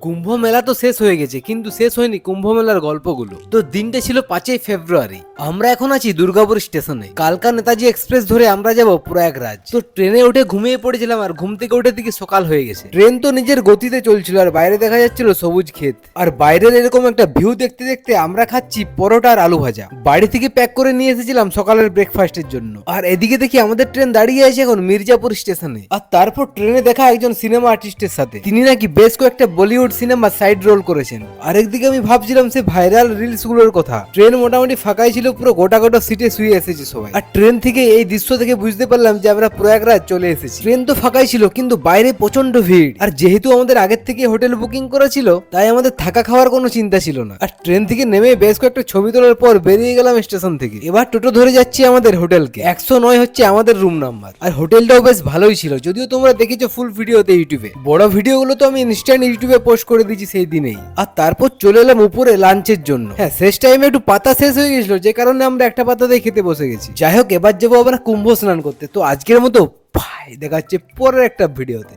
কুম্ভ মেলা তো শেষ হয়ে গেছে, কিন্তু শেষ হয়নি কুম্ভ মেলার গল্পগুলো। তো দিনটা ছিল 5ই ফেব্রুয়ারি। আমরা এখন আছি দুর্গাপুর স্টেশনে। কালকা নেতাজি এক্সপ্রেস ধরে আমরা যাব প্রয়াগরাজ। তো ট্রেনে উঠে ঘুমিয়ে পড়েছিলাম, আর ঘুম থেকে উঠে দিকে সকাল হয়ে গেছে। ট্রেন তো নিজের গতিতে চলছিল, আর বাইরে দেখা যাচ্ছিল সবুজ ক্ষেত। আর বাইরের এরকম একটা ভিউ দেখতে দেখতে আমরা খাচ্ছি পরোটা আর আলু ভাজা। বাড়ি থেকে প্যাক করে নিয়ে এসেছিলাম সকালের ব্রেকফাস্টের জন্য। আর এদিকে দেখি আমাদের ট্রেন দাঁড়িয়ে আছে এখন মির্জাপুর স্টেশনে। আর তারপর ট্রেনে দেখা একজন সিনেমা আর্টিস্টের সাথে। তিনি নাকি বেশ কয়েকটা বলিউড সিনেমা সাইড রোল করেছেন। আরেকদিকে আমি ভাবছিলাম সে ভাইরাল রিলস গুলোর কথা। ট্রেন মোটামুটি ফাঁকাই ছিল, পুরো গোটা গোটা সিটে শুয়ে এসেছে সবাই। আর ট্রেন থেকে এই দৃশ্য থেকে বুঝতে পারলাম যে আমরা প্রয়াগরাজ চলে এসেছি। ট্রেন তো ফাঁকাই ছিল, কিন্তু বাইরে প্রচন্ড ভিড়। আর যেহেতু আমাদের আগের থেকে হোটেল বুকিং করা ছিল, তাই আমাদের থাকা খাওয়ার কোনো চিন্তা ছিল না। আর ট্রেন থেকে নেমে বেশ কয়েকটা ছবি তোলার পর বেরিয়ে গেলাম স্টেশন থেকে। এবার টোটো ধরে যাচ্ছি আমাদের হোটেলকে। 109 হচ্ছে আমাদের রুম নাম্বার। আর হোটেলটাও বেশ ভালোই ছিল, যদিও তোমরা দেখেছো ফুল ভিডিওতে ইউটিউবে। বড় ভিডিওগুলো তো আমি ইনস্ট্যান্ট ইউটিউবে পোস্ট করে দিয়েছি সেই দিনেই। আর তারপর চলে এলাম উপরে লাঞ্চের জন্য। হ্যাঁ, শেষ টাইমে একটু পাতা শেষ হয়ে গেছিল, যে কারণে আমরা একটা পাতাতেই খেতে বসে গেছি। যাই হোক, এবার যাবো আমরা কুম্ভ স্নান করতে। তো আজকের মতো বাই, দেখা হচ্ছে পরের একটা ভিডিওতে।